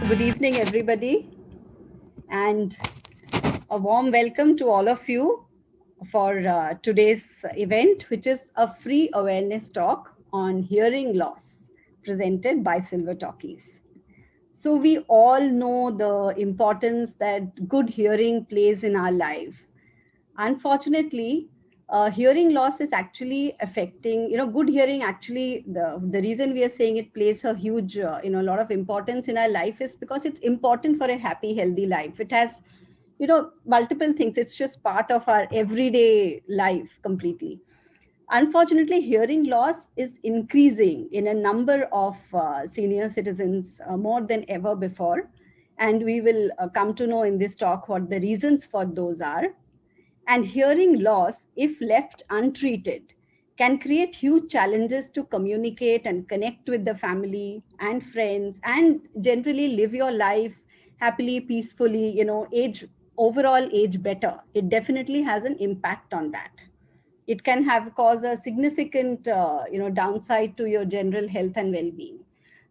Good evening, everybody, and a warm welcome to all of you for today's event, which is a free awareness talk on hearing loss presented by Silver Talkies. So we all know the importance that good hearing plays in our life. Unfortunately, hearing loss is actually affecting, good hearing actually, the reason we are saying it plays a huge, lot of importance in our life is because it's important for a happy, healthy life. It has, multiple things. It's just part of our everyday life completely. Unfortunately, hearing loss is increasing in a number of senior citizens more than ever before. And we will come to know in this talk what the reasons for those are. And hearing loss, if left untreated, can create huge challenges to communicate and connect with the family and friends and generally live your life happily, peacefully, overall age better. It definitely has an impact on that. It can have cause a significant, downside to your general health and well-being.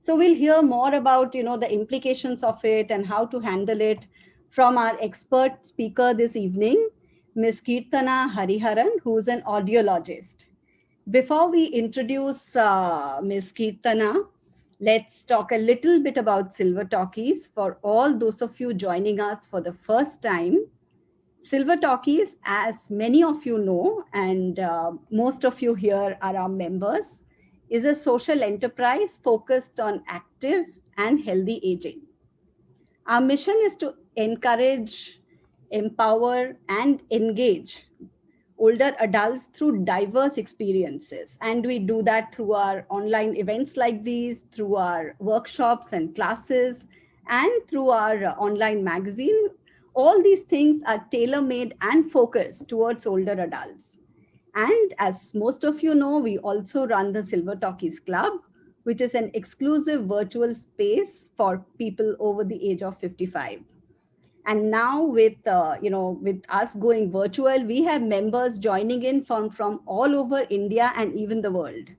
So we'll hear more about, the implications of it and how to handle it from our expert speaker this evening, Ms. Kirtana Hariharan, who's an audiologist. Before we introduce Ms. Kirtana, let's talk a little bit about Silver Talkies for all those of you joining us for the first time. Silver Talkies, as many of you know, and most of you here are our members, is a social enterprise focused on active and healthy aging. Our mission is to encourage, empower, and engage older adults through diverse experiences. And we do that through our online events like these, through our workshops and classes, and through our online magazine. All these things are tailor-made and focused towards older adults. And as most of you know, we also run the Silver Talkies Club, which is an exclusive virtual space for people over the age of 55. And now with with us going virtual, we have members joining in from all over India and even the world.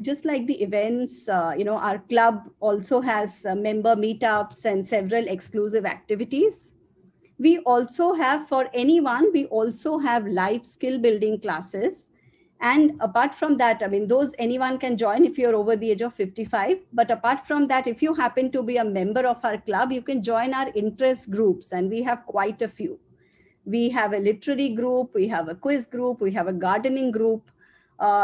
Just like the events, our club also has member meetups and several exclusive activities. We also have, for anyone, we also have live skill building classes. And apart from that, I mean, those anyone can join if you're over the age of 55. But apart from that, if you happen to be a member of our club, you can join our interest groups. And we have quite a few. We have a literary group, we have a quiz group, we have a gardening group.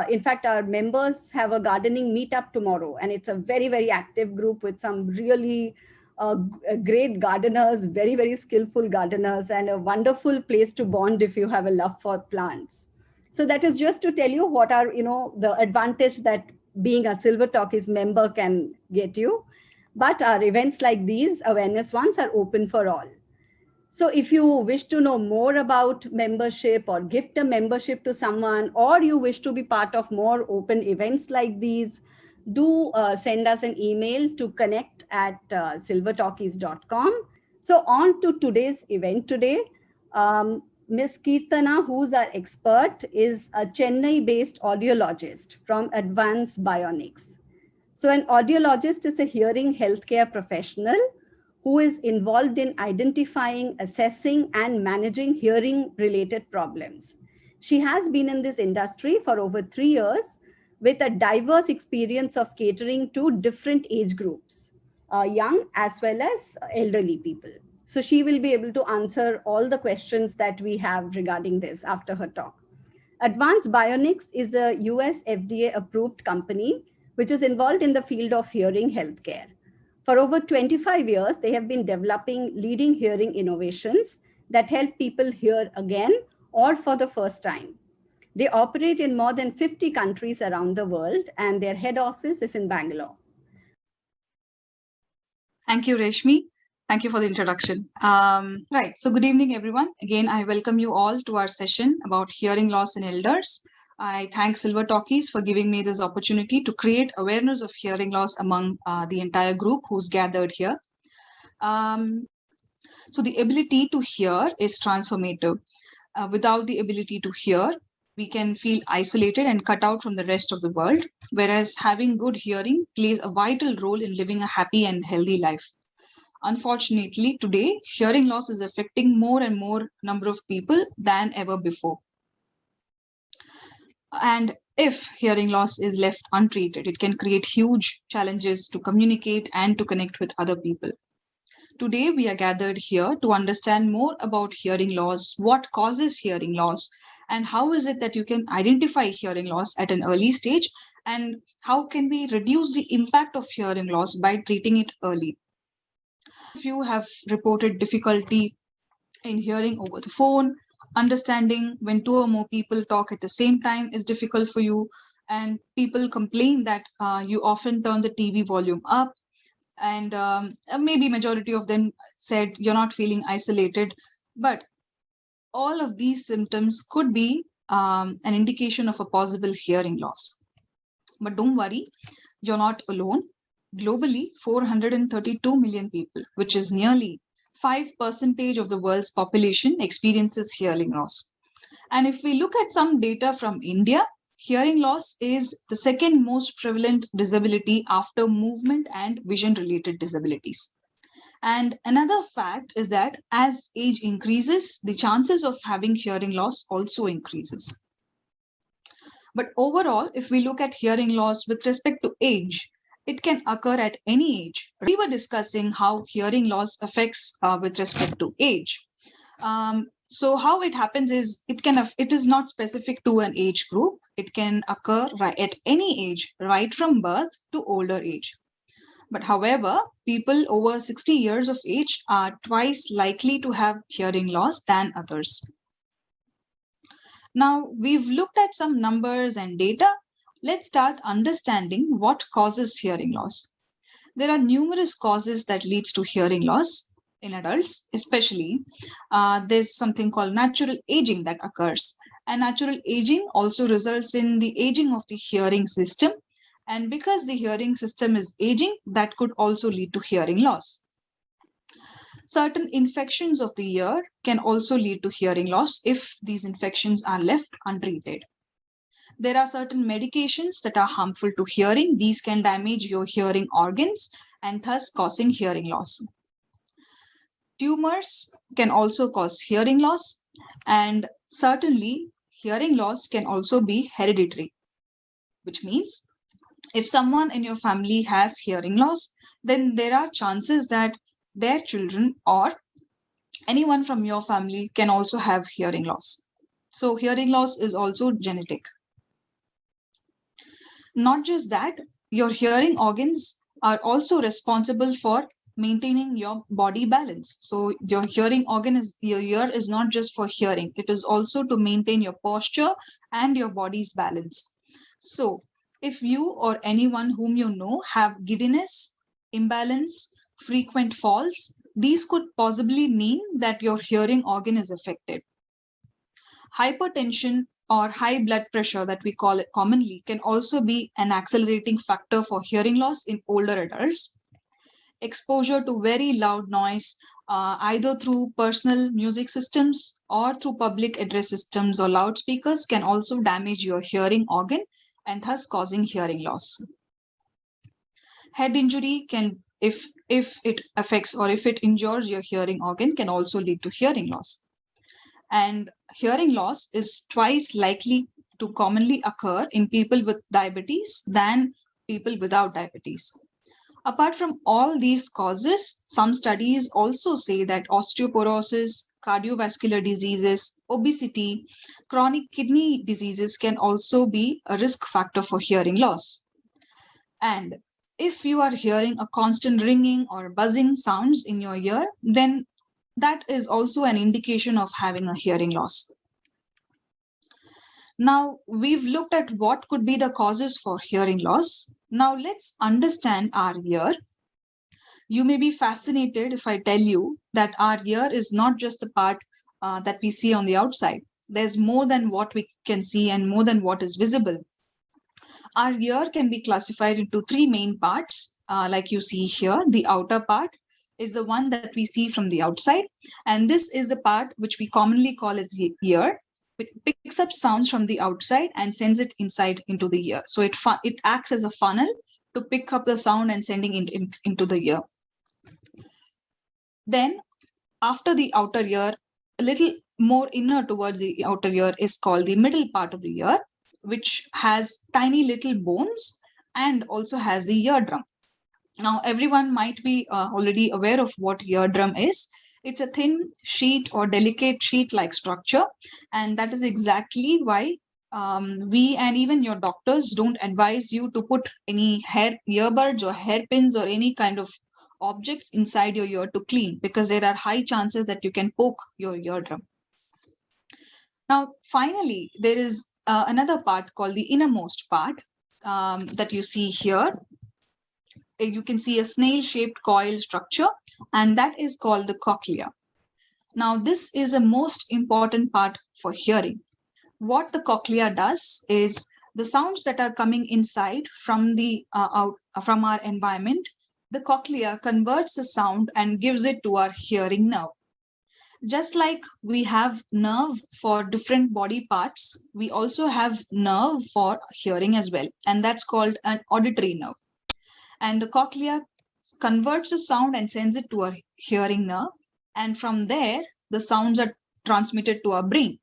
In fact, our members have a gardening meetup tomorrow. And it's a very, very active group with some really great gardeners, very, very skillful gardeners, and a wonderful place to bond if you have a love for plants. So that is just to tell you what are, the advantage that being a Silver Talkies member can get you. But our events like these, awareness ones, are open for all. So if you wish to know more about membership or gift a membership to someone, or you wish to be part of more open events like these, do send us an email to connect@silvertalkies.com. So on to today's event today. Ms. Kirtana, who's our expert, is a Chennai-based audiologist from Advanced Bionics. So an audiologist is a hearing healthcare professional who is involved in identifying, assessing, and managing hearing-related problems. She has been in this industry for over 3 years with a diverse experience of catering to different age groups, young as well as elderly people. So she will be able to answer all the questions that we have regarding this after her talk. Advanced Bionics is a US FDA-approved company which is involved in the field of hearing healthcare. For over 25 years, they have been developing leading hearing innovations that help people hear again or for the first time. They operate in more than 50 countries around the world, and their head office is in Bangalore. Thank you, Reshmi. Thank you for the introduction. Right, so good evening, everyone. Again, I welcome you all to our session about hearing loss in elders. I thank Silver Talkies for giving me this opportunity to create awareness of hearing loss among the entire group who's gathered here. So the ability to hear is transformative. Without the ability to hear, we can feel isolated and cut out from the rest of the world, whereas having good hearing plays a vital role in living a happy and healthy life. Unfortunately, today, hearing loss is affecting more and more number of people than ever before. And if hearing loss is left untreated, it can create huge challenges to communicate and to connect with other people. Today, we are gathered here to understand more about hearing loss, what causes hearing loss, and how is it that you can identify hearing loss at an early stage, and how can we reduce the impact of hearing loss by treating it early. If you have reported difficulty in hearing over the phone, understanding when two or more people talk at the same time is difficult for you, and people complain that you often turn the TV volume up, and maybe majority of them said you're not feeling isolated, but all of these symptoms could be an indication of a possible hearing loss. But don't worry, you're not alone. Globally, 432 million people, which is nearly 5% of the world's population, experiences hearing loss. And if we look at some data from India, hearing loss is the second most prevalent disability after movement and vision-related disabilities. And another fact is that as age increases, the chances of having hearing loss also increases. But overall, if we look at hearing loss with respect to age, it can occur at any age. We were discussing how hearing loss affects with respect to age. So how it happens is it is not specific to an age group. It can occur at any age, right from birth to older age. But however, people over 60 years of age are twice likely to have hearing loss than others. Now, we've looked at some numbers and data. Let's start understanding what causes hearing loss. There are numerous causes that leads to hearing loss in adults, especially. There's something called natural aging that occurs. And natural aging also results in the aging of the hearing system. And because the hearing system is aging, that could also lead to hearing loss. Certain infections of the ear can also lead to hearing loss if these infections are left untreated. There are certain medications that are harmful to hearing. These can damage your hearing organs and thus causing hearing loss. Tumors can also cause hearing loss, and certainly hearing loss can also be hereditary, which means if someone in your family has hearing loss, then there are chances that their children or anyone from your family can also have hearing loss. So hearing loss is also genetic. Not just that, your hearing organs are also responsible for maintaining your body balance. So your hearing organ your ear is not just for hearing, it is also to maintain your posture and your body's balance. So if you or anyone whom you know have giddiness, imbalance, frequent falls, these could possibly mean that your hearing organ is affected. Hypertension or high blood pressure, that we call it commonly, can also be an accelerating factor for hearing loss in older adults. Exposure to very loud noise, either through personal music systems or through public address systems or loudspeakers, can also damage your hearing organ and thus causing hearing loss. Head injury can, if it affects or if it injures your hearing organ, can also lead to hearing loss. And hearing loss is twice likely to commonly occur in people with diabetes than people without diabetes. Apart from all these causes, some studies also say that osteoporosis, cardiovascular diseases, obesity, chronic kidney diseases can also be a risk factor for hearing loss. And if you are hearing a constant ringing or buzzing sounds in your ear, then that is also an indication of having a hearing loss. Now, we've looked at what could be the causes for hearing loss. Now, let's understand our ear. You may be fascinated if I tell you that our ear is not just the part that we see on the outside. There's more than what we can see and more than what is visible. Our ear can be classified into three main parts, like you see here. The outer part is the one that we see from the outside, and this is the part which we commonly call as the ear. It picks up sounds from the outside and sends it inside into the ear. So it acts as a funnel to pick up the sound and sending it into the ear. Then after the outer ear, a little more inner towards the outer ear is called the middle part of the ear, which has tiny little bones and also has the eardrum. Now, everyone might be already aware of what eardrum is. It's a thin sheet or delicate sheet-like structure, and that is exactly why we and even your doctors don't advise you to put any earbuds or hairpins or any kind of objects inside your ear to clean, because there are high chances that you can poke your eardrum. Now, finally, there is another part called the innermost part that you see here. You can see a snail-shaped coil structure, and that is called the cochlea. Now, this is a most important part for hearing. What the cochlea does is the sounds that are coming inside from from our environment, the cochlea converts the sound and gives it to our hearing nerve. Just like we have nerve for different body parts, we also have nerve for hearing as well, and that's called an auditory nerve. And the cochlea converts the sound and sends it to our hearing nerve, and from there the sounds are transmitted to our brain.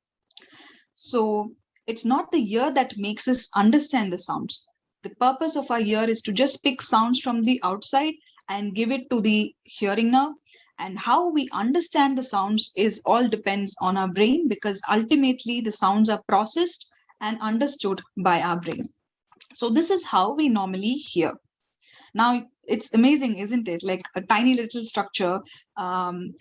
So it's not the ear that makes us understand the sounds. The purpose of our ear is to just pick sounds from the outside and give it to the hearing nerve. And how we understand the sounds is all depends on our brain, because ultimately the sounds are processed and understood by our brain. So this is how we normally hear. Now, it's amazing, isn't it? Like a tiny little structure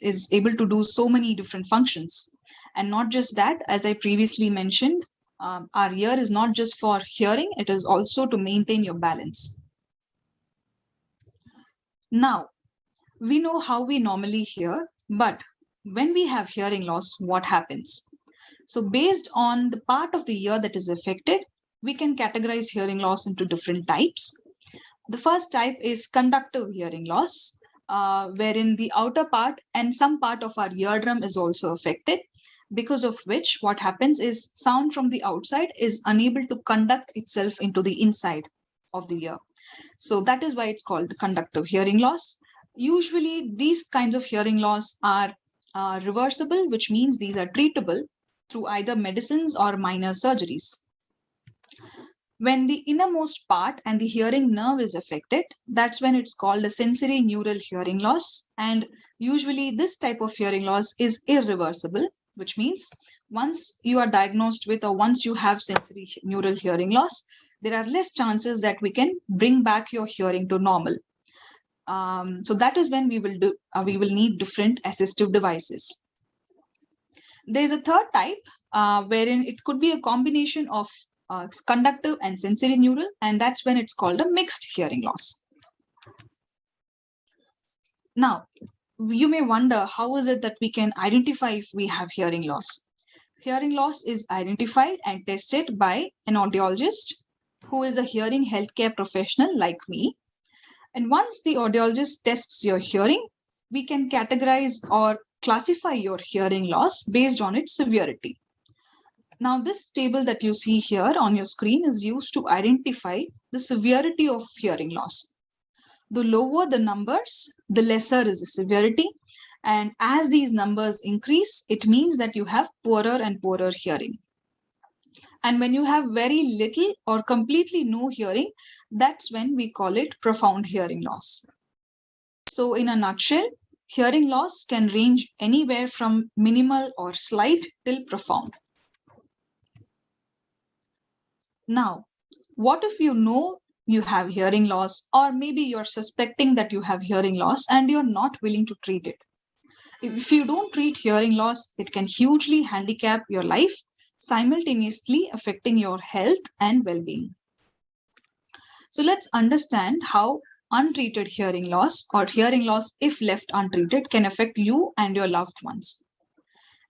is able to do so many different functions. And not just that, as I previously mentioned, our ear is not just for hearing, it is also to maintain your balance. Now, we know how we normally hear, but when we have hearing loss, what happens? So based on the part of the ear that is affected, we can categorize hearing loss into different types. The first type is conductive hearing loss, wherein the outer part and some part of our eardrum is also affected, because of which what happens is sound from the outside is unable to conduct itself into the inside of the ear. So that is why it's called conductive hearing loss. Usually these kinds of hearing loss are reversible, which means these are treatable through either medicines or minor surgeries. When the innermost part and the hearing nerve is affected, that's when it's called a sensory neural hearing loss. And usually this type of hearing loss is irreversible, which means once you are diagnosed with or once you have sensory neural hearing loss, there are less chances that we can bring back your hearing to normal. So that is when we will need different assistive devices. There's a third type wherein it could be a combination of conductive and sensory neural, and that's when it's called a mixed hearing loss. Now, you may wonder, how is it that we can identify if we have hearing loss? Hearing loss is identified and tested by an audiologist who is a hearing healthcare professional like me. And once the audiologist tests your hearing, we can categorize or classify your hearing loss based on its severity. Now, this table that you see here on your screen is used to identify the severity of hearing loss. The lower the numbers, the lesser is the severity. And as these numbers increase, it means that you have poorer and poorer hearing. And when you have very little or completely no hearing, that's when we call it profound hearing loss. So in a nutshell, hearing loss can range anywhere from minimal or slight till profound. Now, what if you know you have hearing loss, or maybe you're suspecting that you have hearing loss and you're not willing to treat it? If you don't treat hearing loss, it can hugely handicap your life, simultaneously affecting your health and well-being. So let's understand how untreated hearing loss, or hearing loss if left untreated, can affect you and your loved ones.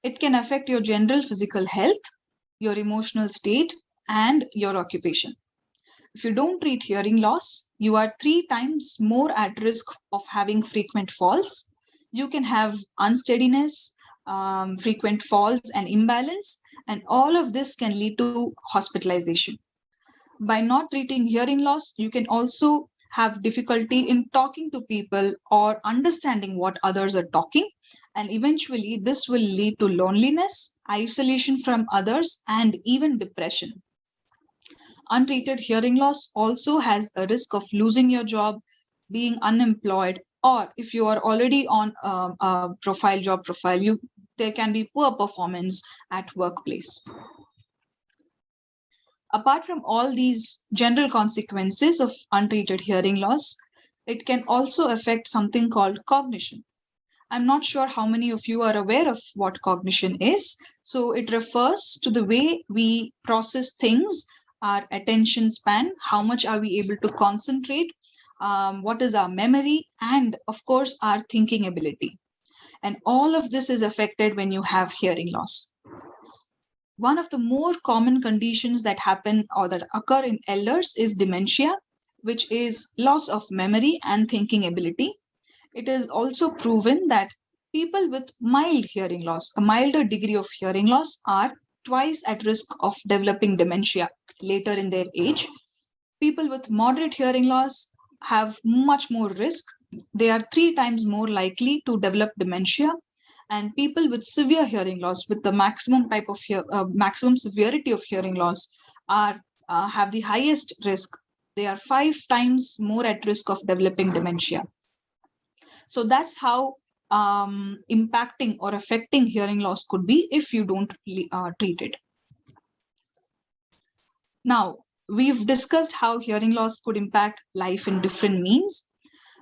It can affect your general physical health, your emotional state, and your occupation. If you don't treat hearing loss, you are 3 times more at risk of having frequent falls. You can have unsteadiness, frequent falls and imbalance, And all of this can lead to hospitalization. By not treating hearing loss, you can also have difficulty in talking to people or understanding what others are talking. And eventually, this will lead to loneliness, isolation from others, and even depression. Untreated hearing loss also has a risk of losing your job, being unemployed, or if you are already on a job profile, there can be poor performance at workplace. Apart from all these general consequences of untreated hearing loss, it can also affect something called cognition. I'm not sure how many of you are aware of what cognition is. So it refers to the way we process things, our attention span, how much are we able to concentrate, what is our memory, and of course, our thinking ability. And all of this is affected when you have hearing loss. One of the more common conditions that happen or that occur in elders is dementia, which is loss of memory and thinking ability. It is also proven that people with mild hearing loss, a milder degree of hearing loss, are twice at risk of developing dementia later in their age. People with moderate hearing loss have much more risk. They are 3 times more likely to develop dementia. And people with severe hearing loss, with the maximum type of maximum severity of hearing loss, have the highest risk. They are 5 times more at risk of developing dementia. So that's how impacting or affecting hearing loss could be if you don't treat it. Now, we've discussed how hearing loss could impact life in different means,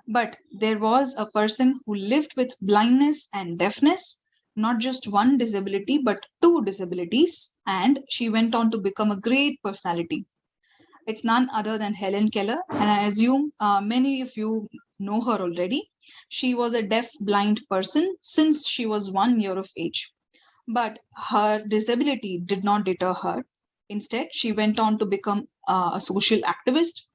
but there was a person who lived with blindness and deafness, not just one disability, but 2 disabilities, and she went on to become a great personality. It's none other than Helen Keller, and I assume many of you know her already. She was a deaf-blind person since she was 1 year of age. But her disability did not deter her. Instead, she went on to become a social activist.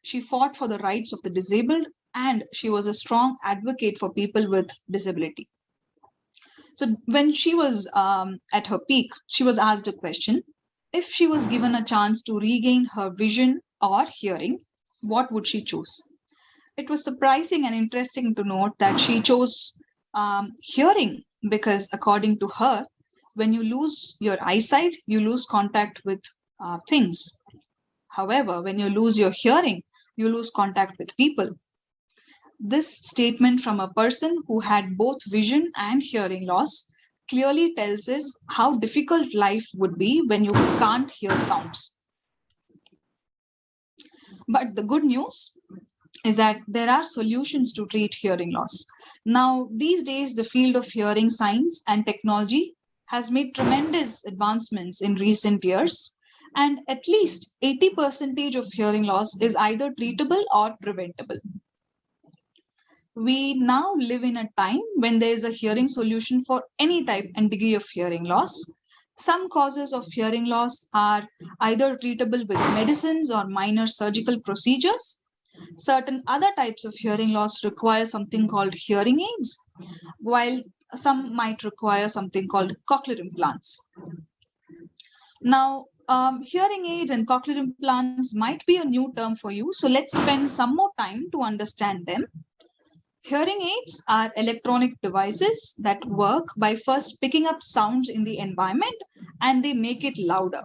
She fought for the rights of the disabled, and she was a strong advocate for people with disability. So when she was at her peak, she was asked a question. If she was given a chance to regain her vision or hearing, what would she choose? It was surprising and interesting to note that she chose hearing because, according to her, when you lose your eyesight, you lose contact with things. However, when you lose your hearing, you lose contact with people. This statement from a person who had both vision and hearing loss clearly tells us how difficult life would be when you can't hear sounds. But the good news is that there are solutions to treat hearing loss. Now, these days, the field of hearing science and technology has made tremendous advancements in recent years, and at least 80% of hearing loss is either treatable or preventable. We now live in a time when there is a hearing solution for any type and degree of hearing loss. Some causes of hearing loss are either treatable with medicines or minor surgical procedures. Certain other types of hearing loss require something called hearing aids, while some might require something called cochlear implants. Now, hearing aids and cochlear implants might be a new term for you, so let's spend some more time to understand them. Hearing aids are electronic devices that work by first picking up sounds in the environment and they make it louder.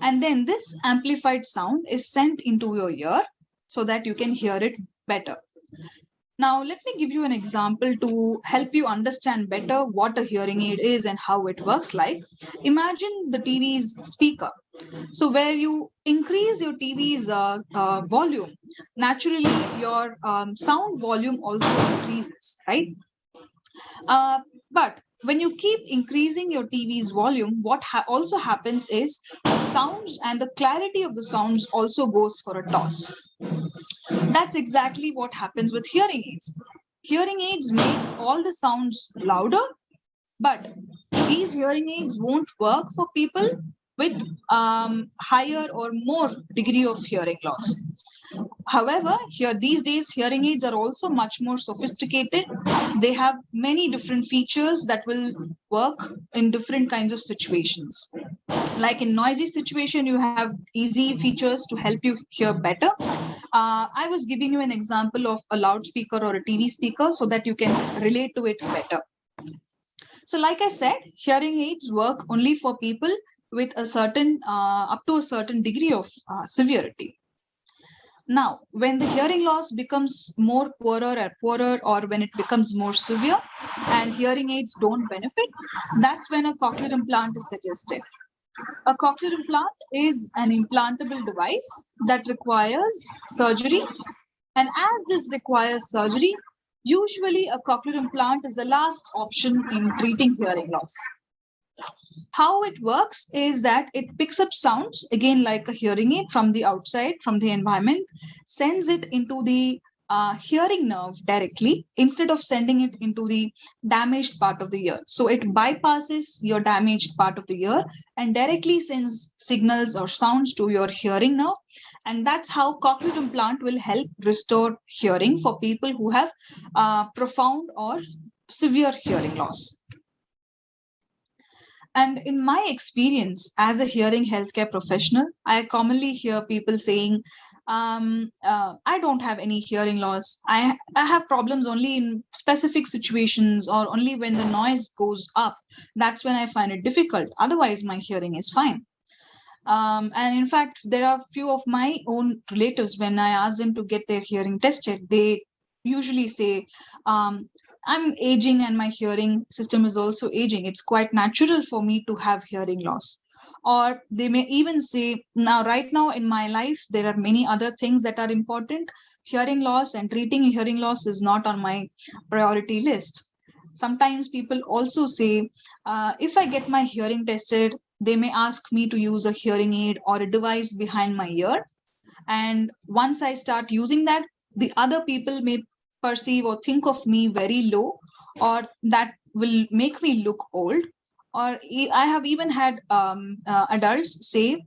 And then this amplified sound is sent into your ear so that you can hear it better. Now, let me give you an example to help you understand better what a hearing aid is and how it works like. Imagine the TV's speaker. So where you increase your TV's volume, naturally your sound volume also increases, right? But when you keep increasing your TV's volume, what also happens is the sounds and the clarity of the sounds also goes for a toss. That's exactly what happens with hearing aids. Hearing aids make all the sounds louder, but these hearing aids won't work for people with higher or more degree of hearing loss. However, here these days, hearing aids are also much more sophisticated. They have many different features that will work in different kinds of situations. Like in noisy situation, you have easy features to help you hear better. I was giving you an example of a loudspeaker or a TV speaker so that you can relate to it better. So like I said, hearing aids work only for people with a certain, up to a certain degree of severity. Now, when the hearing loss becomes more poorer, or when it becomes more severe and hearing aids don't benefit, that's when a cochlear implant is suggested. A cochlear implant is an implantable device that requires surgery. And as this requires surgery, usually a cochlear implant is the last option in treating hearing loss. How it works is that it picks up sounds, again, like a hearing aid from the outside, from the environment, sends it into the hearing nerve directly instead of sending it into the damaged part of the ear. So it bypasses your damaged part of the ear and directly sends signals or sounds to your hearing nerve. And that's how cochlear implant will help restore hearing for people who have profound or severe hearing loss. And in my experience as a hearing healthcare professional, I commonly hear people saying, I don't have any hearing loss. I have problems only in specific situations or only when the noise goes up. That's when I find it difficult. Otherwise, my hearing is fine. And in fact, there are few of my own relatives, when I ask them to get their hearing tested, they usually say, I'm aging and my hearing system is also aging. It's quite natural for me to have hearing loss. Or they may even say, now, right now in my life, there are many other things that are important. Hearing loss and treating hearing loss is not on my priority list. Sometimes people also say, if I get my hearing tested, they may ask me to use a hearing aid or a device behind my ear. And once I start using that, the other people may perceive or think of me very low, or that will make me look old. Or I have even had adults say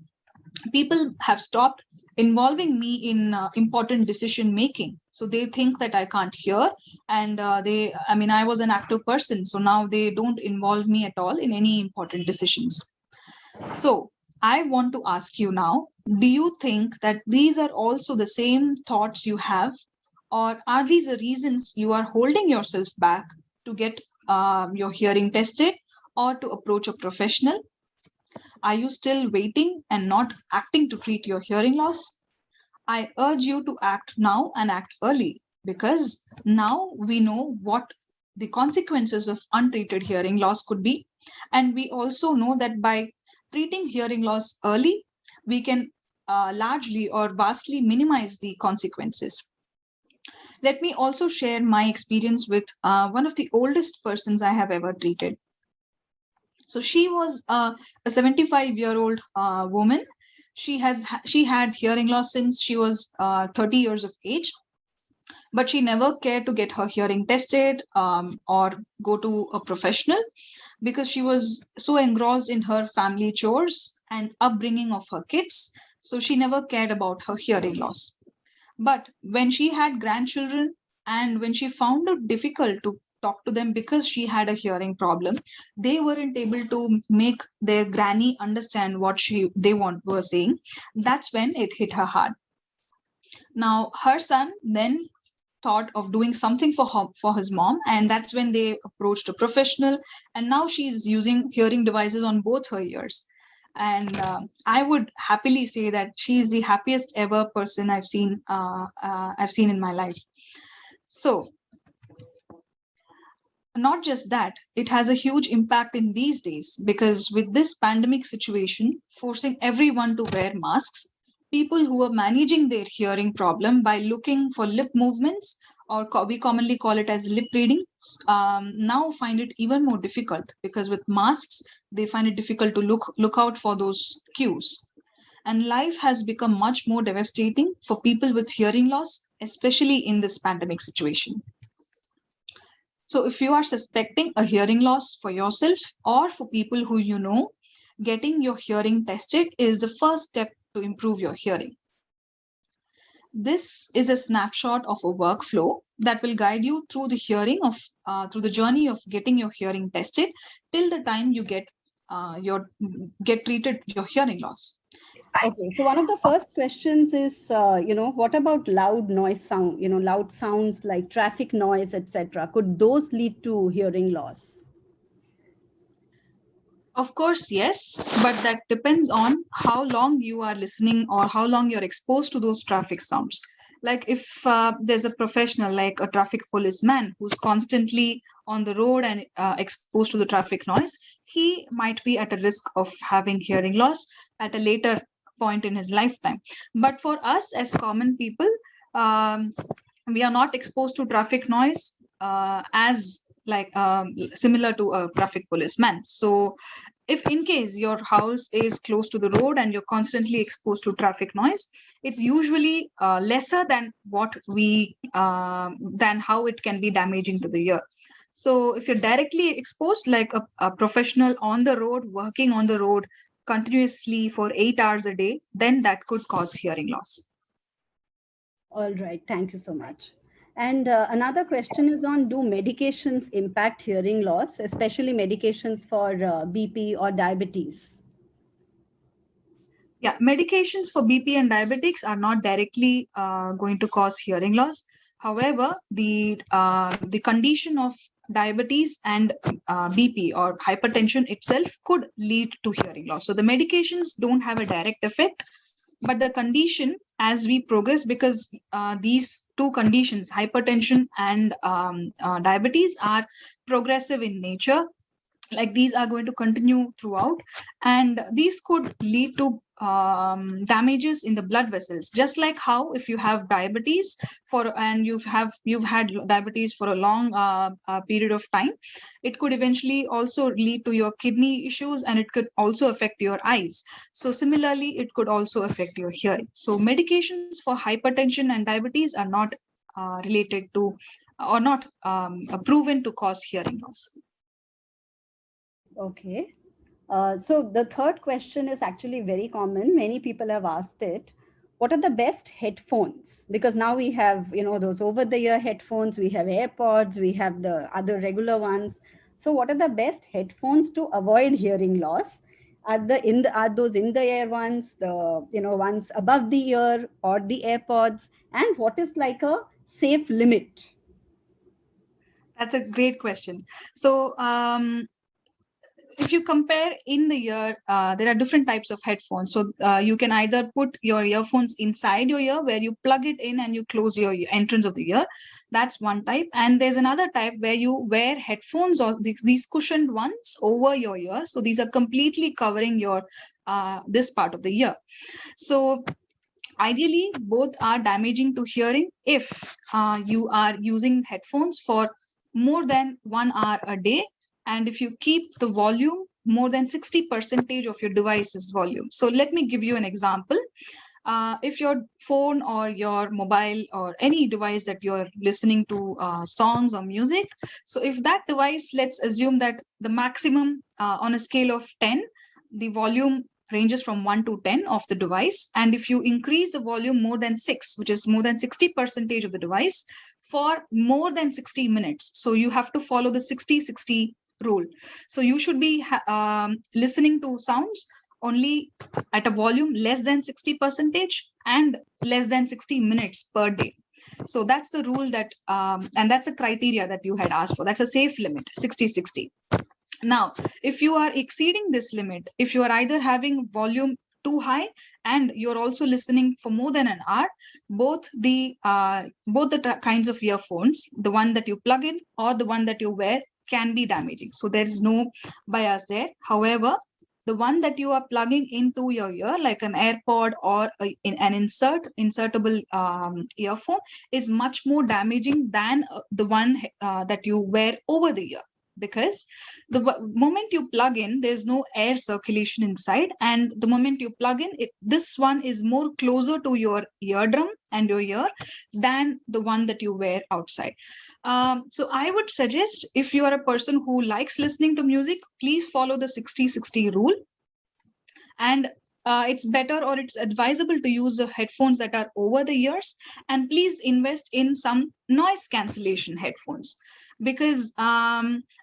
people have stopped involving me in important decision making. So they think that I can't hear, and I was an active person, so now they don't involve me at all in any important decisions. So I want to ask you now, do you think that these are also the same thoughts you have, or are these the reasons you are holding yourself back to get your hearing tested or to approach a professional? Are you still waiting and not acting to treat your hearing loss? I urge you to act now and act early, because now we know what the consequences of untreated hearing loss could be. And we also know that by treating hearing loss early, we can largely or vastly minimize the consequences. Let me also share my experience with one of the oldest persons I have ever treated. So she was a 75-year-old woman. She had hearing loss since she was 30 years of age, but she never cared to get her hearing tested or go to a professional, because she was so engrossed in her family chores and upbringing of her kids. So she never cared about her hearing loss. But when she had grandchildren and when she found it difficult to talk to them because she had a hearing problem, they weren't able to make their granny understand what they were saying. That's when it hit her hard. Now, her son then thought of doing something for his mom, and that's when they approached a professional, and now she's using hearing devices on both her ears. And I would happily say that she's the happiest ever person I've seen in my life. So not just that, it has a huge impact in these days, because with this pandemic situation forcing everyone to wear masks, people who are managing their hearing problem by looking for lip movements, or we commonly call it as lip reading, now find it even more difficult, because with masks, they find it difficult to look out for those cues. And life has become much more devastating for people with hearing loss, especially in this pandemic situation. So if you are suspecting a hearing loss for yourself or for people who you know, getting your hearing tested is the first step to improve your hearing. This is a snapshot of a workflow that will guide you through the through the journey of getting your hearing tested till the time you get treated your hearing loss. Okay, so one of the first questions is, what about loud noise sound, loud sounds like traffic noise, etc. Could those lead to hearing loss? Of course, yes, but that depends on how long you are listening or how long you're exposed to those traffic sounds. Like if there's a professional like a traffic policeman who's constantly on the road and exposed to the traffic noise, he might be at a risk of having hearing loss at a later point in his lifetime. But for us as common people, um, we are not exposed to traffic noise as like similar to a traffic policeman. So if in case your house is close to the road and you're constantly exposed to traffic noise, it's usually lesser than what we than how it can be damaging to the ear. So if you're directly exposed like a professional on the road working on the road continuously for 8 hours a day, then that could cause hearing loss. All right, thank you so much. And another question is on, do medications impact hearing loss, especially medications for BP or diabetes? Yeah, medications for BP and diabetics are not directly going to cause hearing loss. However, the condition of diabetes and BP or hypertension itself could lead to hearing loss. So the medications don't have a direct effect, but the condition as we progress, because these two conditions, hypertension and diabetes, are progressive in nature, like these are going to continue throughout, and these could lead to damages in the blood vessels, just like how if you have diabetes and you've had diabetes for a long period of time, it could eventually also lead to your kidney issues, and it could also affect your eyes. So similarly, it could also affect your hearing. So medications for hypertension and diabetes are not related to or not proven to cause hearing loss. Okay. So the third question is actually very common. Many people have asked it. What are the best headphones? Because now we have, those over-the-ear headphones, we have AirPods, we have the other regular ones. So what are the best headphones to avoid hearing loss? Are those in-the-ear ones, the ones above the ear, or the AirPods? And what is like a safe limit? That's a great question. So if you compare in the ear, there are different types of headphones. So you can either put your earphones inside your ear, where you plug it in and you close your entrance of the ear. That's one type. And there's another type where you wear headphones or these cushioned ones over your ear. So these are completely covering your this part of the ear. So ideally, both are damaging to hearing if you are using headphones for more than 1 hour a day, and if you keep the volume more than 60% of your device's volume. So let me give you an example. If your phone or your mobile or any device that you're listening to songs or music, so if that device, let's assume that the maximum on a scale of 10, the volume ranges from 1 to 10 of the device, and if you increase the volume more than 6, which is more than 60% of the device, for more than 60 minutes, so you have to follow the 60-60 rule. So you should be listening to sounds only at a volume less than 60% and less than 60 minutes per day. So that's the rule that and that's a criteria that you had asked for. That's a safe limit, 60-60. Now, if you are exceeding this limit, if you are either having volume too high and you're also listening for more than an hour, both the kinds of earphones, the one that you plug in or the one that you wear, can be damaging. So there's no bias there. However, the one that you are plugging into your ear, like an AirPod or an insertable earphone, is much more damaging than the one that you wear over the ear, because the moment you plug in, there's no air circulation inside, and the moment you plug in it, this one is more closer to your eardrum and your ear than the one that you wear outside. So I would suggest, if you are a person who likes listening to music, please follow the 60-60 rule. And it's better or it's advisable to use the headphones that are over the ears, and please invest in some noise cancellation headphones, because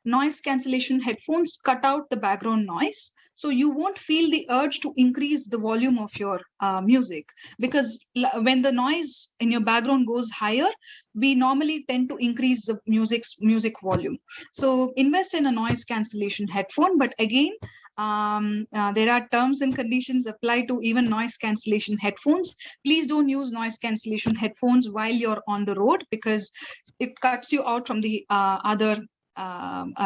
noise cancellation headphones cut out the background noise, so you won't feel the urge to increase the volume of your music, because when the noise in your background goes higher, we normally tend to increase the music volume. So invest in a noise cancellation headphone, but again, there are terms and conditions apply to even noise cancellation headphones. Please don't use noise cancellation headphones while you're on the road, because it cuts you out from the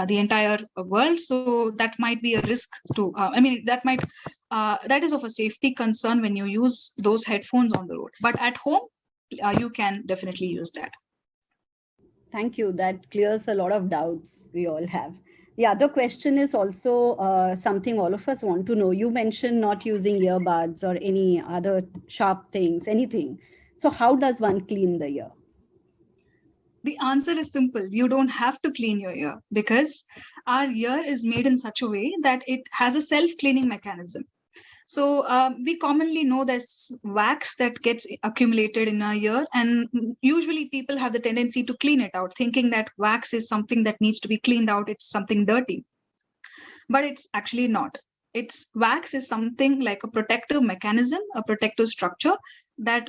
the entire world. So that might be a risk to, that is of a safety concern when you use those headphones on the road. But at home, you can definitely use that. Thank you. That clears a lot of doubts we all have. The other question is also something all of us want to know. You mentioned not using earbuds or any other sharp things, anything. So how does one clean the ear? The answer is simple. You don't have to clean your ear, because our ear is made in such a way that it has a self-cleaning mechanism. So we commonly know there's wax that gets accumulated in our ear, and usually people have the tendency to clean it out, thinking that wax is something that needs to be cleaned out, it's something dirty. But it's actually not. Its wax is something like a protective mechanism, a protective structure that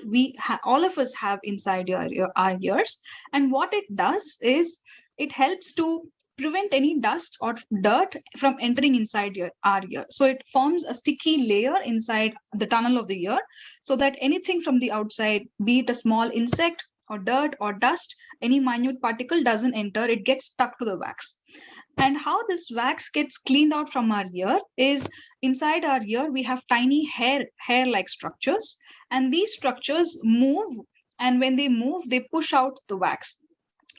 all of us have inside our ears. And what it does is it helps to prevent any dust or dirt from entering inside our ear. So it forms a sticky layer inside the tunnel of the ear, so that anything from the outside, be it a small insect or dirt or dust, any minute particle doesn't enter, it gets stuck to the wax. And how this wax gets cleaned out from our ear is, inside our ear we have tiny hair-like structures, and these structures move, and when they move, they push out the wax.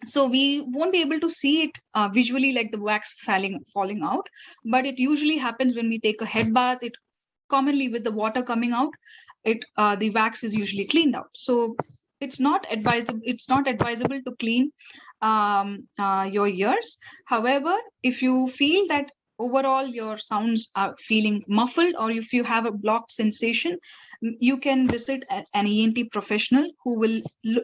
So we won't be able to see it visually, like the wax falling out, but it usually happens when we take a head bath. It commonly, with the water coming out, the wax is usually cleaned out. So it's not advisable to clean your ears. However, if you feel that overall your sounds are feeling muffled, or if you have a blocked sensation, you can visit an ENT professional who will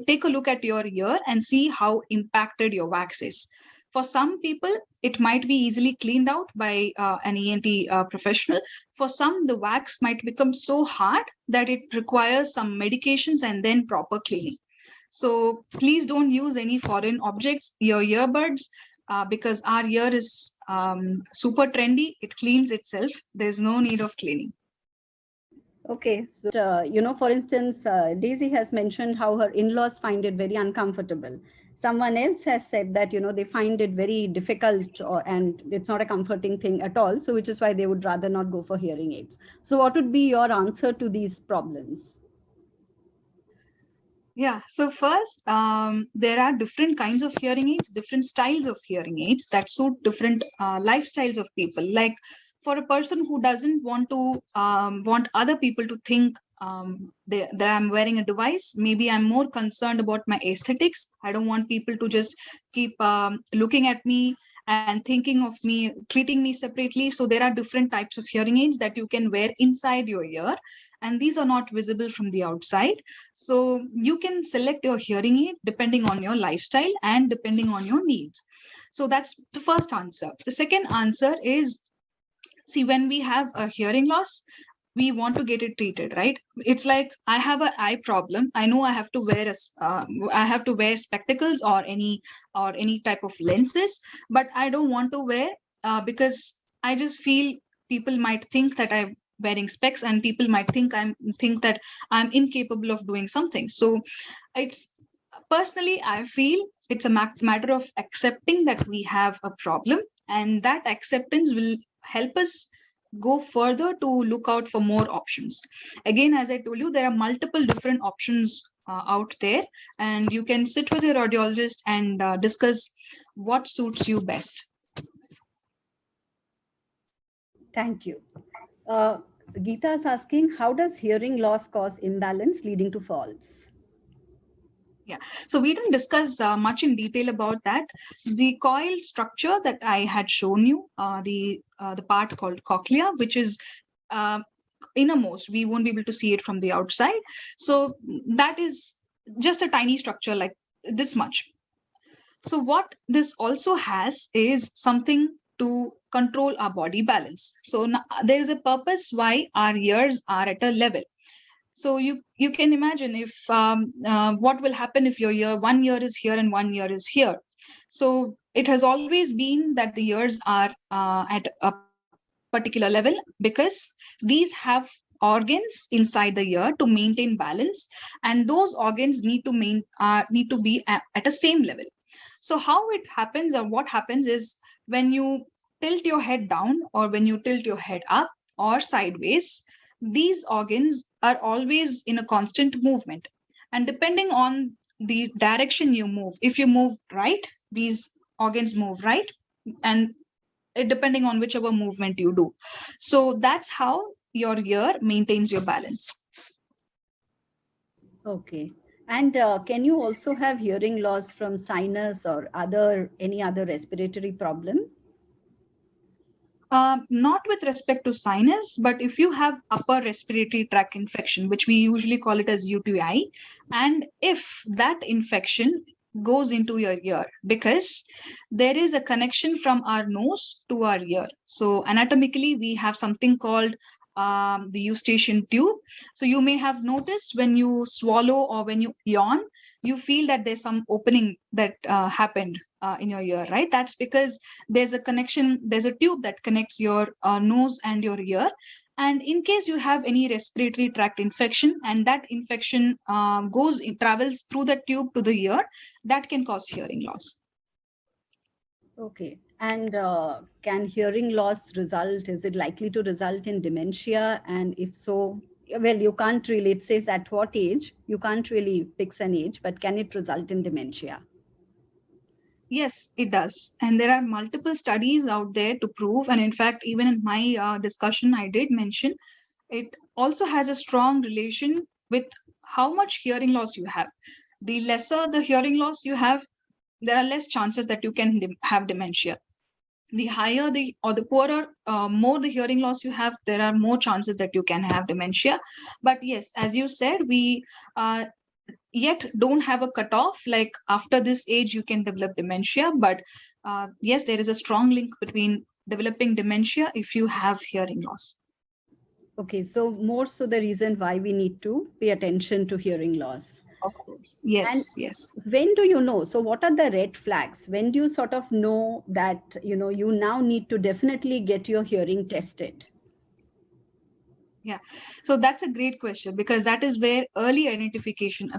take a look at your ear and see how impacted your wax is. For some people, it might be easily cleaned out by an ENT professional. For some, the wax might become so hard that it requires some medications and then proper cleaning. So please don't use any foreign objects, your earbuds, because our ear is super trendy. It cleans itself. There's no need of cleaning. Okay, so for instance, Daisy has mentioned how her in-laws find it very uncomfortable. Someone else has said that they find it very difficult, and it's not a comforting thing at all. So which is why they would rather not go for hearing aids. So what would be your answer to these problems? Yeah, so first, there are different kinds of hearing aids, different styles of hearing aids that suit different lifestyles of people. Like for a person who doesn't want to want other people to think that I'm wearing a device, maybe I'm more concerned about my aesthetics. I don't want people to just keep looking at me and thinking of me, treating me separately. So there are different types of hearing aids that you can wear inside your ear, and these are not visible from the outside. So you can select your hearing aid depending on your lifestyle and depending on your needs. So that's the first answer. The second answer is, see, when we have a hearing loss, we want to get it treated, right? It's like, I have an eye problem. I know I have to wear spectacles or any type of lenses, but I don't want to wear because I just feel people might think that I'm wearing specs, and people might think that I'm incapable of doing something. So it's, personally, I feel it's a matter of accepting that we have a problem, and that acceptance will help us go further to look out for more options. Again, as I told you, there are multiple different options out there, and you can sit with your audiologist and discuss what suits you best. Thank you. Geeta is asking, how does hearing loss cause imbalance leading to falls? Yeah, so we didn't discuss much in detail about that. The coil structure that I had shown you, the part called cochlea, which is innermost. We won't be able to see it from the outside. So that is just a tiny structure like this much. So what this also has is something to control our body balance. So there is a purpose why our ears are at a level. So you can imagine if what will happen if your one ear is here and one ear is here. So it has always been that the ears are at a particular level because these have organs inside the ear to maintain balance, and those organs need to be at a same level. So how it happens or what happens is when you tilt your head down or when you tilt your head up or sideways, these organs are always in a constant movement. And depending on the direction you move, if you move right, these organs move right, and depending on whichever movement you do. So that's how your ear maintains your balance. Okay. And can you also have hearing loss from sinus or any other respiratory problem? Not with respect to sinus, but if you have upper respiratory tract infection, which we usually call it as UTI, and if that infection goes into your ear, because there is a connection from our nose to our ear. So anatomically, we have something called the eustachian tube. So you may have noticed when you swallow or when you yawn, you feel that there's some opening that happened in your ear, right? That's because there's a connection, there's a tube that connects your nose and your ear. And in case you have any respiratory tract infection and that infection travels through the tube to the ear, that can cause hearing loss. Okay. And can hearing loss is it likely to result in dementia? And if so, well, you can't really, it says at what age, you can't really fix an age, but can it result in dementia? Yes, it does. And there are multiple studies out there to prove. And in fact, even in my discussion, I did mention it also has a strong relation with how much hearing loss you have. The lesser the hearing loss you have, there are less chances that you can have dementia. The higher the poorer, more the hearing loss you have, there are more chances that you can have dementia. But yes, as you said, we yet don't have a cutoff like after this age you can develop dementia. But yes, there is a strong link between developing dementia if you have hearing loss. Okay, so more so the reason why we need to pay attention to hearing loss. Of course. Yes, And yes. when do you know? So what are the red flags? When do you sort of know that, you now need to definitely get your hearing tested? Yeah, so that's a great question because that is where early identification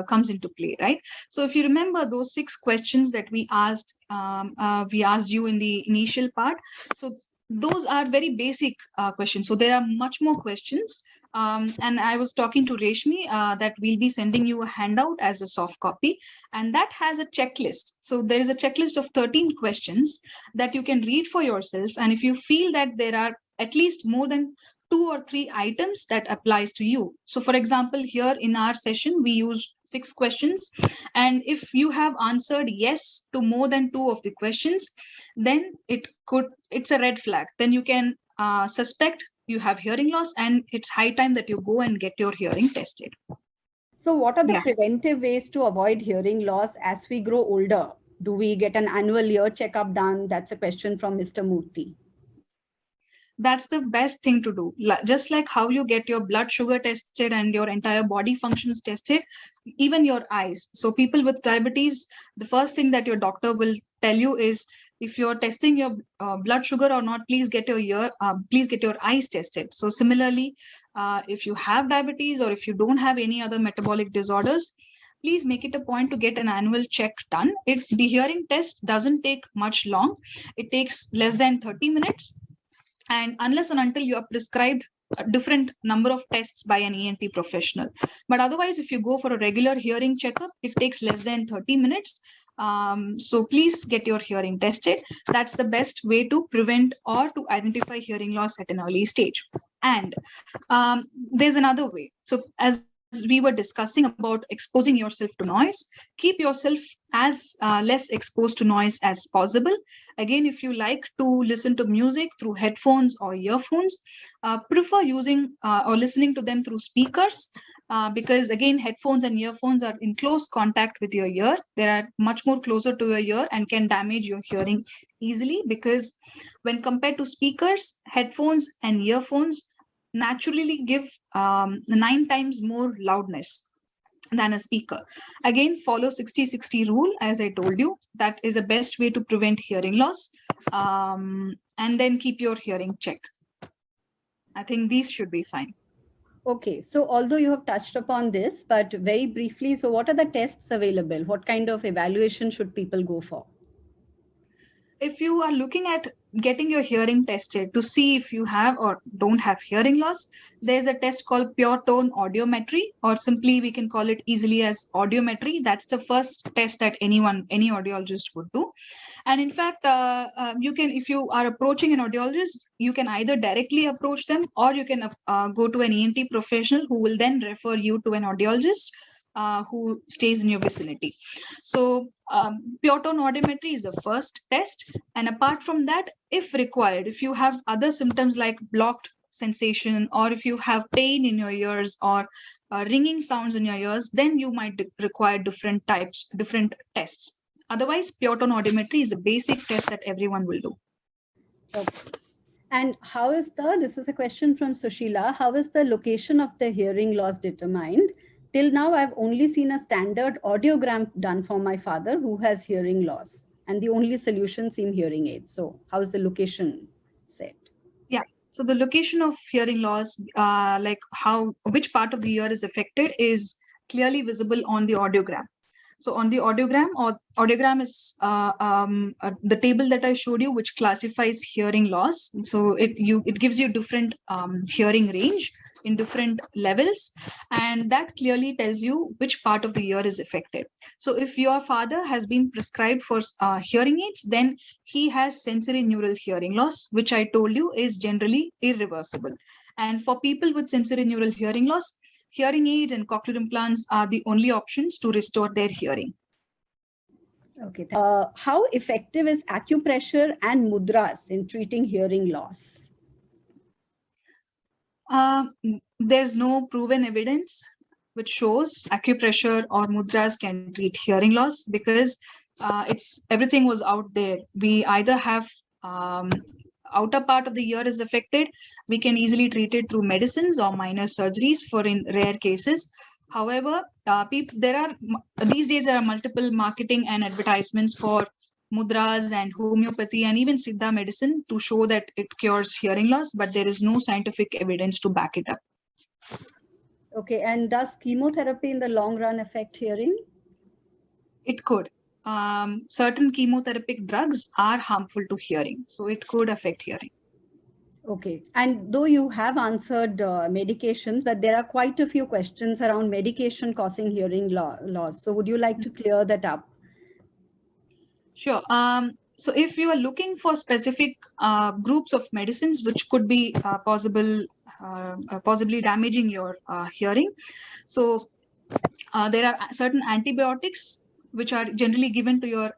comes into play, right? So if you remember those 6 questions that we asked you in the initial part, so those are very basic questions. So there are much more questions. And I was talking to Reshmi that we'll be sending you a handout as a soft copy, and that has a checklist. So there is a checklist of 13 questions that you can read for yourself. And if you feel that there are at least more than 2 or 3 items that applies to you. So for example, here in our session, we used 6 questions. And if you have answered yes to more than 2 of the questions, then it's a red flag. Then you can suspect you have hearing loss and it's high time that you go and get your hearing tested. So what are the preventive ways to avoid hearing loss as we grow older? Do we get an annual ear checkup done? That's a question from Mr. Murthy. That's the best thing to do. Just like how you get your blood sugar tested and your entire body functions tested, even your eyes. So people with diabetes, the first thing that your doctor will tell you is if you're testing your blood sugar or not, please get your eyes tested. So similarly, if you have diabetes or if you don't have any other metabolic disorders, please make it a point to get an annual check done. The hearing test doesn't take much long. It takes less than 30 minutes. And unless and until you are prescribed a different number of tests by an ENT professional. But otherwise, if you go for a regular hearing checkup, it takes less than 30 minutes. So please get your hearing tested. That's the best way to prevent or to identify hearing loss at an early stage. And there's another way. So as as we were discussing about exposing yourself to noise, keep yourself as less exposed to noise as possible. Again, if you like to listen to music through headphones or earphones, prefer using or listening to them through speakers, because again, headphones and earphones are in close contact with your ear. They are much more closer to your ear and can damage your hearing easily, because when compared to speakers, headphones and earphones naturally give 9 times more loudness than a speaker. Again, follow 60-60 rule, as I told you. That is the best way to prevent hearing loss. And then keep your hearing check. I think these should be fine. Okay, so although you have touched upon this, but very briefly, so what are the tests available? What kind of evaluation should people go for? If you are looking at getting your hearing tested to see if you have or don't have hearing loss, there's a test called pure tone audiometry, or simply we can call it easily as audiometry. That's the first test that any audiologist would do. And in fact, you can, if you are approaching an audiologist, you can either directly approach them, or you can go to an ENT professional who will then refer you to an audiologist who stays in your vicinity. So pure tone audiometry is the first test. And apart from that, if required, if you have other symptoms like blocked sensation, or if you have pain in your ears, or ringing sounds in your ears, then you might require different tests. Otherwise, pure tone audiometry is a basic test that everyone will do. Okay. And how is this is a question from Sushila, how is the location of the hearing loss determined? Till now, I've only seen a standard audiogram done for my father who has hearing loss, and the only solution seemed hearing aids. So how is the location set? Yeah. So the location of hearing loss, like which part of the ear is affected, is clearly visible on the audiogram. So on the audiogram is the table that I showed you, which classifies hearing loss. So it gives you different hearing range in different levels, and that clearly tells you which part of the ear is affected. So if your father has been prescribed for hearing aids, then he has sensory neural hearing loss, which I told you is generally irreversible. And for people with sensory neural hearing loss, hearing aids and cochlear implants are the only options to restore their hearing. Okay. How effective is acupressure and mudras in treating hearing loss? There's no proven evidence which shows acupressure or mudras can treat hearing loss, because everything was out there. We either have outer part of the ear is affected, we can easily treat it through medicines or minor surgeries for in rare cases. However, these days there are multiple marketing and advertisements for mudras and homeopathy and even Siddha medicine to show that it cures hearing loss, but there is no scientific evidence to back it up. Okay, and does chemotherapy in the long run affect hearing? It could. Certain chemotherapeutic drugs are harmful to hearing, so it could affect hearing. Okay, and though you have answered medications, but there are quite a few questions around medication causing hearing loss. So would you like to clear that up? Sure. So if you are looking for specific groups of medicines which could be possibly damaging your hearing, so there are certain antibiotics which are generally given to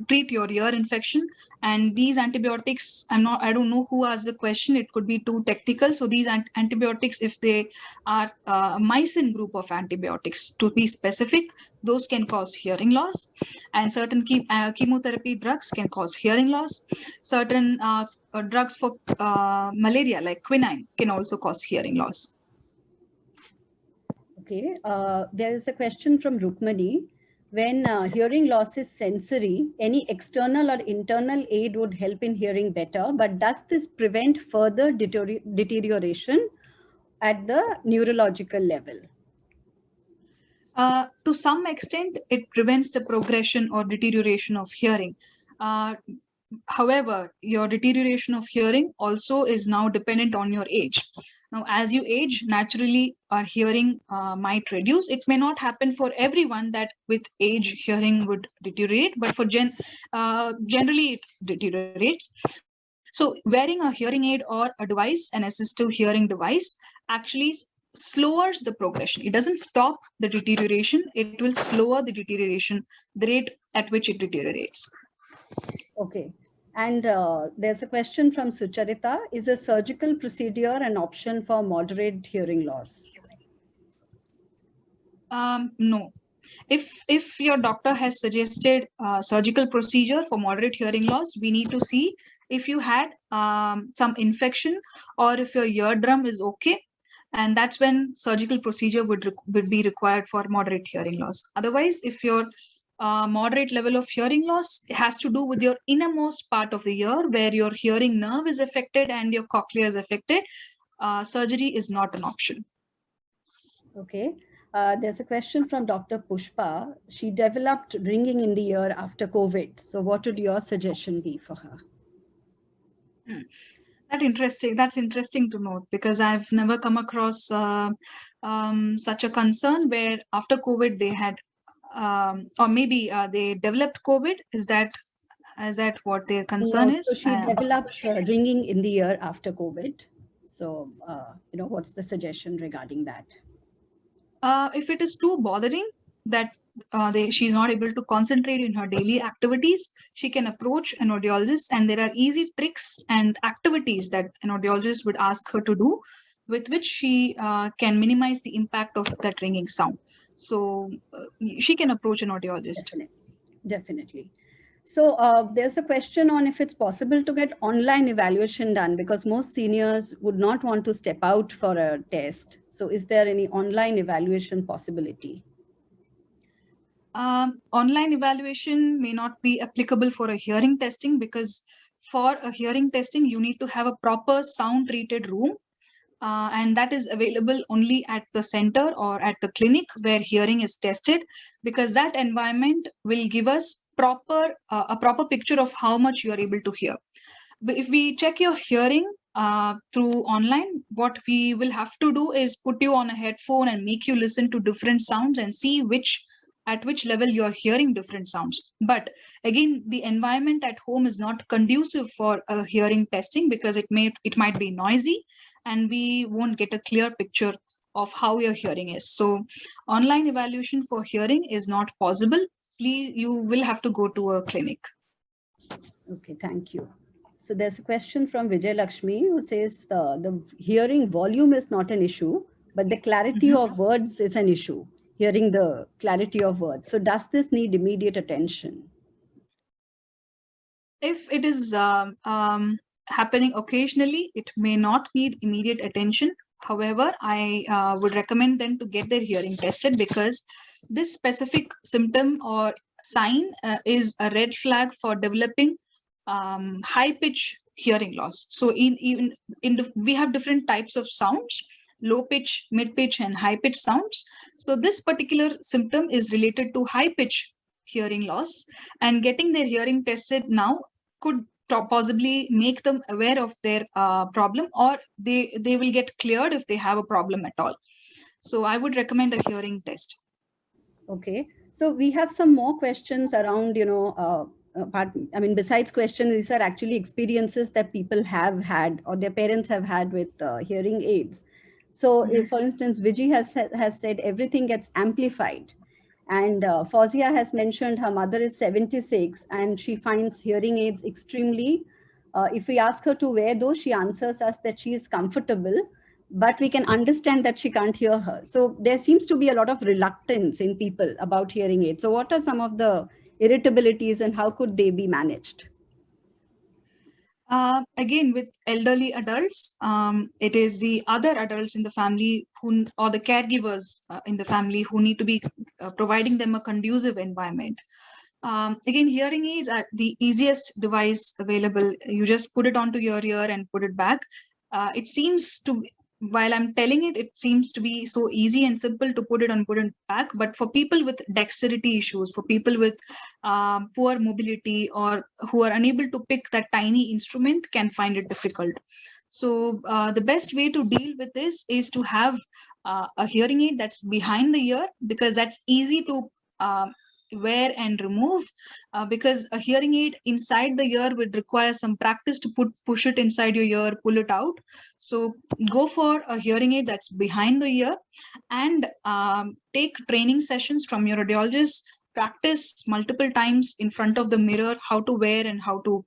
treat your ear infection, and these antibiotics, I don't know who asked the question, it could be too technical. So these antibiotics, if they are mycin group of antibiotics to be specific, those can cause hearing loss. And certain chemotherapy drugs can cause hearing loss. Certain drugs for malaria like quinine can also cause hearing loss. Okay, there is a question from Rukmani. When hearing loss is sensory, any external or internal aid would help in hearing better, but does this prevent further deterioration at the neurological level? To some extent, it prevents the progression or deterioration of hearing. However, your deterioration of hearing also is now dependent on your age. Now, as you age, naturally, our hearing might reduce. It may not happen for everyone that with age, hearing would deteriorate, but for generally, it deteriorates. So wearing a hearing aid or a device, an assistive hearing device, actually slowers the progression. It doesn't stop the deterioration. It will slower the deterioration, the rate at which it deteriorates. Okay. And there's a question from Sucharita. Is a surgical procedure an option for moderate hearing loss? No. If your doctor has suggested surgical procedure for moderate hearing loss, we need to see if you had some infection or if your eardrum is okay, and that's when surgical procedure would be required for moderate hearing loss. Otherwise, if your moderate level of hearing loss has to do with your innermost part of the ear, where your hearing nerve is affected and your cochlea is affected, surgery is not an option. Okay. There's a question from Dr. Pushpa. She developed ringing in the ear after COVID. So what would your suggestion be for her? That's interesting to note, because I've never come across such a concern where after COVID they had, or maybe they developed COVID. Is that what their concern No, is? so she developed ringing in the ear after COVID. So, what's the suggestion regarding that? If it is too bothering that she's not able to concentrate in her daily activities, she can approach an audiologist, and there are easy tricks and activities that an audiologist would ask her to do, with which she can minimize the impact of that ringing sound. So she can approach an audiologist. Definitely. So there's a question on if it's possible to get online evaluation done, because most seniors would not want to step out for a test. So is there any online evaluation possibility? Online evaluation may not be applicable for a hearing testing, because for a hearing testing, you need to have a proper sound treated room. And that is available only at the center or at the clinic where hearing is tested, because that environment will give us a proper picture of how much you are able to hear. But if we check your hearing through online, what we will have to do is put you on a headphone and make you listen to different sounds and see at which level you are hearing different sounds. But again, the environment at home is not conducive for a hearing testing, because it might be noisy and we won't get a clear picture of how your hearing is. So online evaluation for hearing is not possible. Please, you will have to go to a clinic. Okay, thank you. So there's a question from Vijay Lakshmi, who says the hearing volume is not an issue, but the clarity of words is an issue, hearing the clarity of words. So does this need immediate attention? If it is happening occasionally, it may not need immediate attention. However, I would recommend them to get their hearing tested, because this specific symptom or sign is a red flag for developing high pitch hearing loss. So we have different types of sounds: low pitch, mid pitch, and high pitch sounds. So this particular symptom is related to high pitch hearing loss, and getting their hearing tested now could possibly make them aware of their problem, or they will get cleared if they have a problem at all. So I would recommend a hearing test. Okay, so we have some more questions around, besides questions, these are actually experiences that people have had or their parents have had with hearing aids. So if, for instance, Vijay has said everything gets amplified. And Fauzia has mentioned her mother is 76 and she finds hearing aids extremely, if we ask her to wear those, she answers us that she is comfortable, but we can understand that she can't hear her. So there seems to be a lot of reluctance in people about hearing aids. So what are some of the irritabilities and how could they be managed? Again, with elderly adults, it is the other adults in the family or the caregivers in the family who need to be providing them a conducive environment. Again, hearing aids are the easiest device available. You just put it onto your ear and put it back. It seems to, while I'm telling it, it seems to be so easy and simple to put it back. But for people with dexterity issues, for people with poor mobility, or who are unable to pick that tiny instrument, can find it difficult. So the best way to deal with this is to have a hearing aid that's behind the ear, because that's easy to wear and remove, because a hearing aid inside the ear would require some practice to push it inside your ear, pull it out. So go for a hearing aid that's behind the ear, and take training sessions from your audiologist. Practice multiple times in front of the mirror how to wear and how to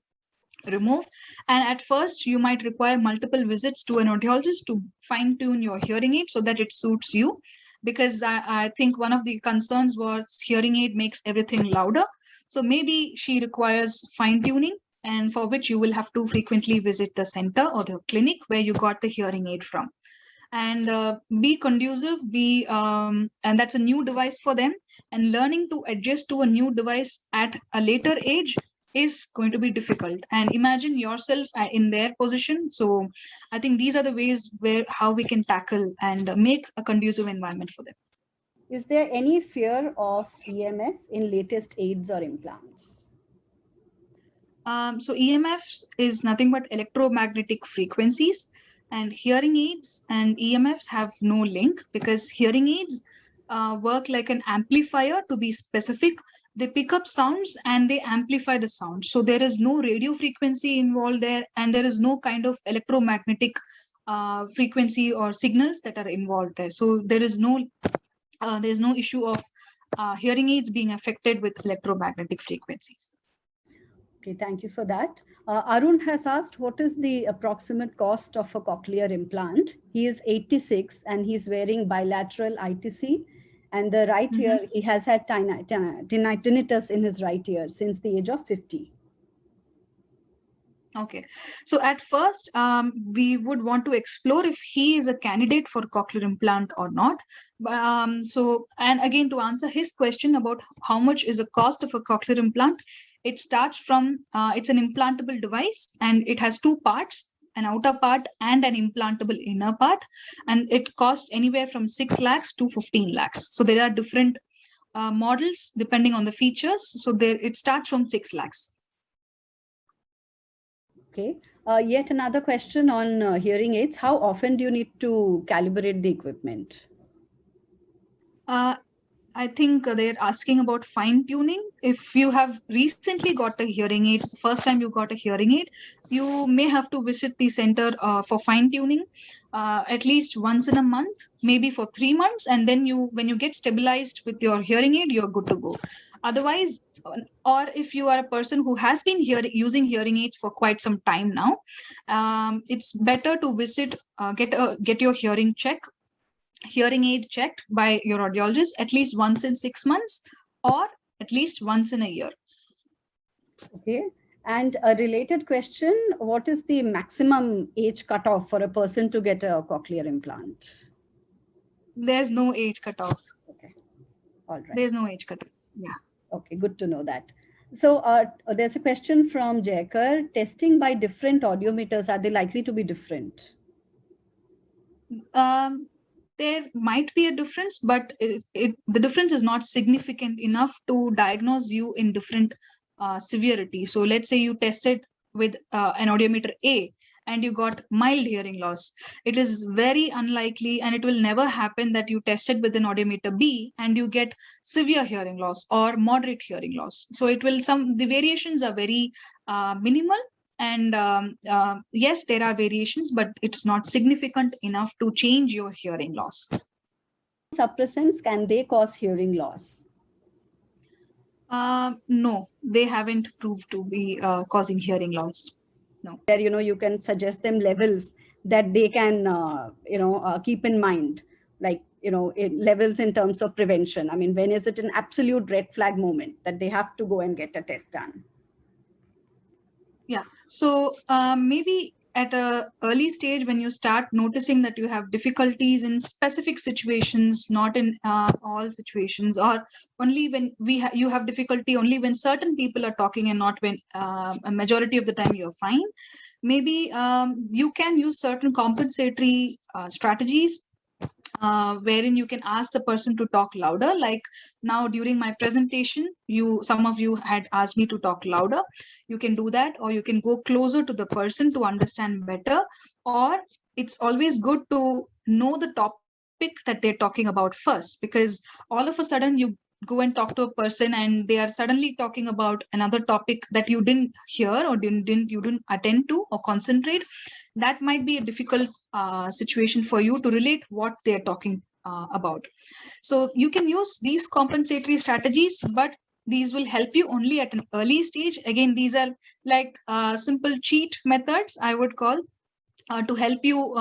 remove. And at first you might require multiple visits to an audiologist to fine tune your hearing aid so that it suits you, because I think one of the concerns was hearing aid makes everything louder. So maybe she requires fine tuning, and for which you will have to frequently visit the center or the clinic where you got the hearing aid from. And be conducive, and that's a new device for them, and learning to adjust to a new device at a later age is going to be difficult. And imagine yourself in their position. So I think these are the ways where how we can tackle and make a conducive environment for them. Is there any fear of EMF in latest aids or implants? So EMFs is nothing but electromagnetic frequencies, and hearing aids and EMFs have no link, because hearing aids work like an amplifier, to be specific. They pick up sounds and they amplify the sound. So there is no radio frequency involved there, and there is no kind of electromagnetic frequency or signals that are involved there. So there is no issue of hearing aids being affected with electromagnetic frequencies. Okay, thank you for that. Arun has asked, what is the approximate cost of a cochlear implant? He is 86 and he's wearing bilateral ITC. And the right ear, he has had tinnitus in his right ear since the age of 50. Okay, so at first, we would want to explore if he is a candidate for cochlear implant or not. And again, to answer his question about how much is the cost of a cochlear implant, it starts from, it's an implantable device, and it has two parts, an outer part and an implantable inner part, and it costs anywhere from 6 lakhs to 15 lakhs. So there are different models depending on the features. So it starts from 6 lakhs. Okay. Yet another question on hearing aids. How often do you need to calibrate the equipment? I think they're asking about fine tuning. If you have recently got a hearing aid, first time you got a hearing aid, you may have to visit the center for fine tuning at least once in a month, maybe for 3 months. And then when you get stabilized with your hearing aid, you're good to go. Otherwise, or if you are a person who has been using hearing aids for quite some time now, it's better to visit, get your hearing aid checked by your audiologist at least once in 6 months, or at least once in a year. Okay. And a related question, what is the maximum age cutoff for a person to get a cochlear implant? There's no age cutoff. Okay. All right. There's no age cutoff. Yeah. Okay, good to know that. So there's a question from Jaikar. Testing by different audiometers, are they likely to be different? There might be a difference, but the difference is not significant enough to diagnose you in different severity. So let's say you tested with an audiometer A and you got mild hearing loss. It is very unlikely, and it will never happen, that you tested with an audiometer B and you get severe hearing loss or moderate hearing loss. So the variations are very minimal. And yes, there are variations, but it's not significant enough to change your hearing loss. Suppressants, can they cause hearing loss? No, they haven't proved to be causing hearing loss. No. There, you can suggest them levels that they can, keep in mind, like, levels in terms of prevention. I mean, when is it an absolute red flag moment that they have to go and get a test done? Yeah, so maybe at an early stage, when you start noticing that you have difficulties in specific situations, not in all situations, or only when you have difficulty only when certain people are talking and not when a majority of the time you're fine, maybe you can use certain compensatory strategies, wherein you can ask the person to talk louder. Like now during my presentation, some of you had asked me to talk louder. You can do that, or you can go closer to the person to understand better. Or it's always good to know the topic that they're talking about first, because all of a sudden you go and talk to a person and they are suddenly talking about another topic that you didn't hear or you didn't attend to or concentrate, that might be a difficult situation for you to relate what they're talking about. So you can use these compensatory strategies, but these will help you only at an early stage. Again, these are like simple cheat methods, I would call, to help you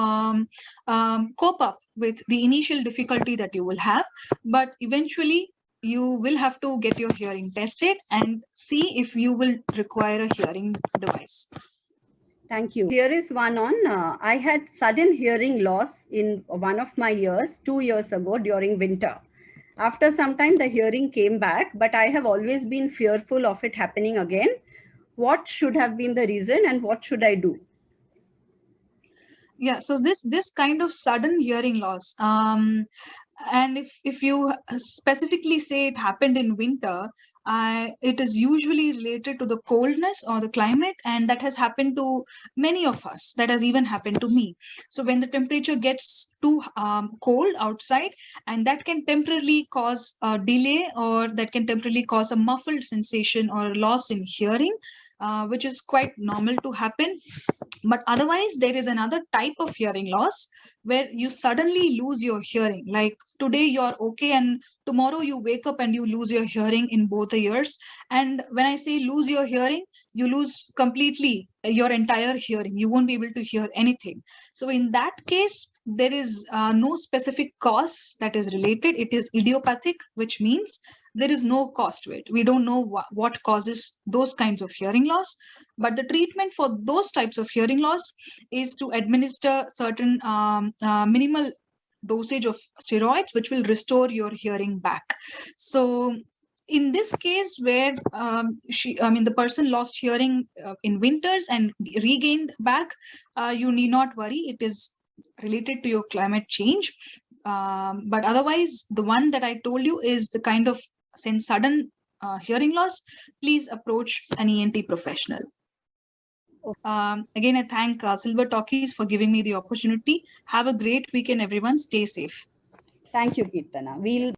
cope up with the initial difficulty that you will have. But eventually, you will have to get your hearing tested and see if you will require a hearing device. Thank you. Here is one on, I had sudden hearing loss in one of my ears 2 years ago during winter. After some time, the hearing came back, but I have always been fearful of it happening again. What should have been the reason and what should I do? Yeah, so this kind of sudden hearing loss, and if you specifically say it happened in winter, it is usually related to the coldness or the climate, and that has happened to many of us. That has even happened to me. So when the temperature gets too cold outside, and that can temporarily cause a delay, or that can temporarily cause a muffled sensation or loss in hearing, which is quite normal to happen. But otherwise, there is another type of hearing loss where you suddenly lose your hearing. Like today you're okay, and tomorrow you wake up and you lose your hearing in both the ears. And when I say lose your hearing, you lose completely your entire hearing. You won't be able to hear anything. So in that case, there is no specific cause that is related. It is idiopathic, which means there is no cause to it. We don't know what causes those kinds of hearing loss. But the treatment for those types of hearing loss is to administer certain minimal dosage of steroids, which will restore your hearing back. So in this case where the person lost hearing in winters and regained back, you need not worry. It is related to your climate change. But otherwise, the one that I told you is the kind of sudden hearing loss. Please approach an ENT professional. Again, I thank Silver Talkies for giving me the opportunity. Have a great weekend, everyone. Stay safe. Thank you, Kirtana. We'll